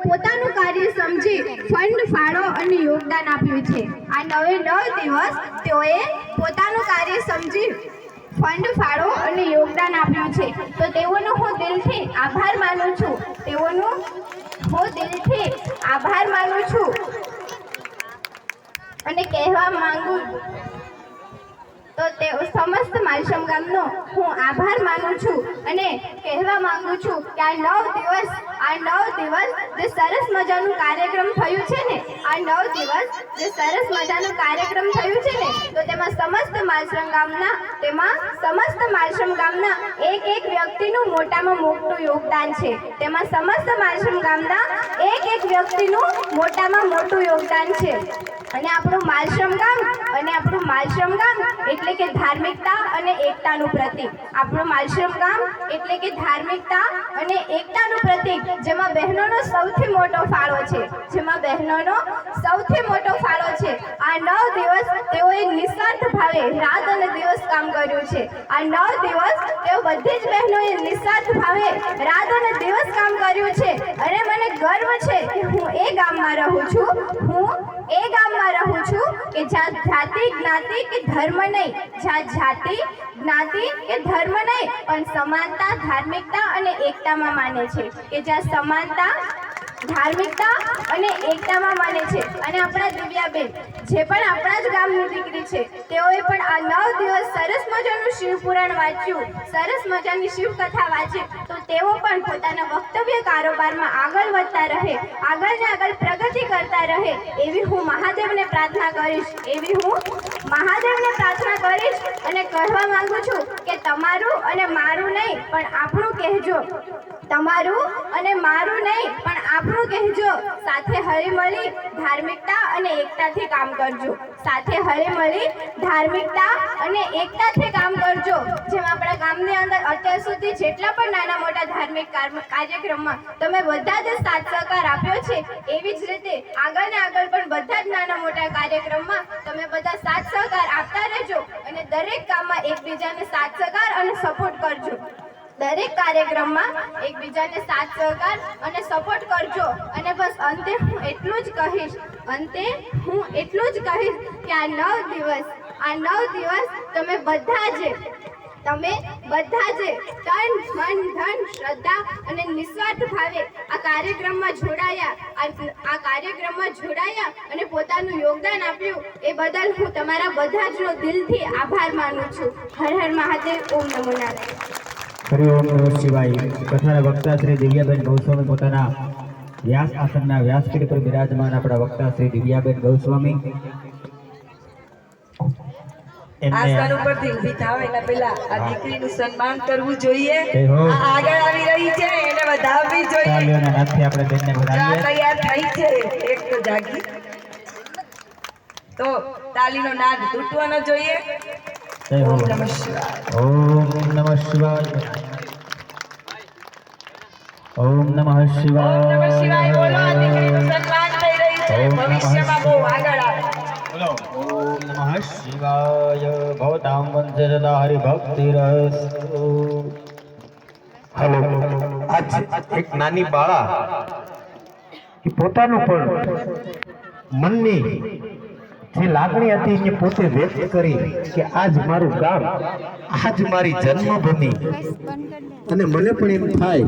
પોતાનું કાર્ય સમજી ફંડ ફાળો અને યોગદાન આપ્યું છે। આ 9 દિવસ તેઓએ પોતાનું કાર્ય સમજી ફંડ ફાળો અને યોગદાન આપ્યું છે। તો તેઓનો હું દિલથી આભાર માનું છું। અને કહેવા માંગુ તો તે સમસ્ત માલશમ ગામનો હું આભાર માનું છું અને કહેવા માંગુ છું કે આ 9 દિવસ જે સરસ મજાનું કાર્યક્રમ થયું છે ને તો તેમાં સમસ્ત માલશમ ગામના એક વ્યક્તિનું મોટામાં મોટું યોગદાન છે। અને આપણું માલશમ ગામ એટલે કે ધાર્મિકતા અને એકતાનું પ્રતીક। જેમાં બહેનોનો સૌથી મોટો ફાળો છે। આ 9 દિવસ તેઓએ નિસ્વાર્થ ભાવે રાત અને દિવસ કામ કર્યું છે। આ 9 દિવસ તેઓ બધી જ બહેનોએ નિસ્વાર્થ ભાવે રાત અને દિવસ કામ કર્યું છે। અને મને ગર્વ છે કે હું એ ગામમાં રહું છું કે જ્યાં જાતિ જ્ઞાતિ કે ધર્મ નહીં પણ સમાનતા ધાર્મિકતા અને એકતામાં માને છે। અને આપણા દિવ્યાબેન જે પણ આપણા જ ગામની દીકરી છે તેઓએ પણ આ 9 દિવસ સરસ મજાનું શિવપુરાણ વાંચ્યું, સરસ મજાની શિવકથા વાંચી। તો તેઓ પણ પોતાના વક્તવ્ય કારોબારમાં આગળ વધતા રહે, આગળ પ્રગતિ કરતા રહે એવી હું મહાદેવને પ્રાર્થના કરીશ અને કહેવા માંગુ છું કે તમારું અને મારું નહીં પણ આપણું કહેજો। સાથે હળીમળી ધાર્મિકતા અને એકતાથી કામ કરજો। જેમ આપણા ગામની અંદર અત્યાર સુધી જેટલા પણ નાના મોટા ધાર્મિક કાર્યક્રમમાં તમે બધા જ સાથ સહકાર આપ્યો છે, એવી જ રીતે આગળ પણ બધા જ નાના મોટા કાર્યક્રમમાં તમે બધા સાથ સહકાર આપતા રહેજો અને દરેક કામમાં એકબીજાને સાથ સહકાર અને સપોર્ટ કરજો। દરેક કાર્યક્રમમાં એકબીજાને સાથ સહકાર અને સપોર્ટ કરજો। અને બસ અંતે હું એટલું જ કહીશ કે આ 9 દિવસ તમે બધા જ તન મન ધન શ્રદ્ધા અને નિસ્વાર્થ ભાવે આ કાર્યક્રમમાં જોડાયા અને પોતાનું યોગદાન આપ્યું એ બદલ હું તમારા બધા જનો દિલથી આભાર માનું છું। હર હર મહાદેવ। ઓમ નમો નારાયણ। હરિ ઓમ નમઃ શિવાય। કથાના વક્તા શ્રી દિવ્યાબેન ગૌસ્વામી પોતાના વ્યાસ આસનના વ્યાસપીઠ પર બિરાજમાન આપણા વક્તા શ્રી દિવ્યાબેન ગૌસ્વામી આસન ઉપરથી ઊભી થાવ એના પહેલા આ દીકરીનું સન્માન કરવું જોઈએ। આગળ આવી રહી છે એને વધાવવી જોઈએ। તાળીઓના હાથથી આપણે બેનને વધાવીએ। તૈયાર થઈ છે એક તો જાગી તો તાળીનો નાદ તૂટવાનો જોઈએ। ઓમ નમઃ શિવાય। ઓમ નમઃ શિવાય। બોલો આ દીકરીનું સન્માન થઈ રહ્યું છે, ભવિષ્યમાં બહુ આગળ આવે। ઓમ નમઃ શિવાય। ભવતામ વંદતા હરિભક્તિરસ્તુ। હાલો, આજ એક નાની બાળા કે પોતાનું પણ મનની જે લાગણી હતી એ પોતે વ્યક્ત કરી કે આજ મારું ગામ, આજ મારી જન્મભૂમિ, અને મને પણ એમ થાય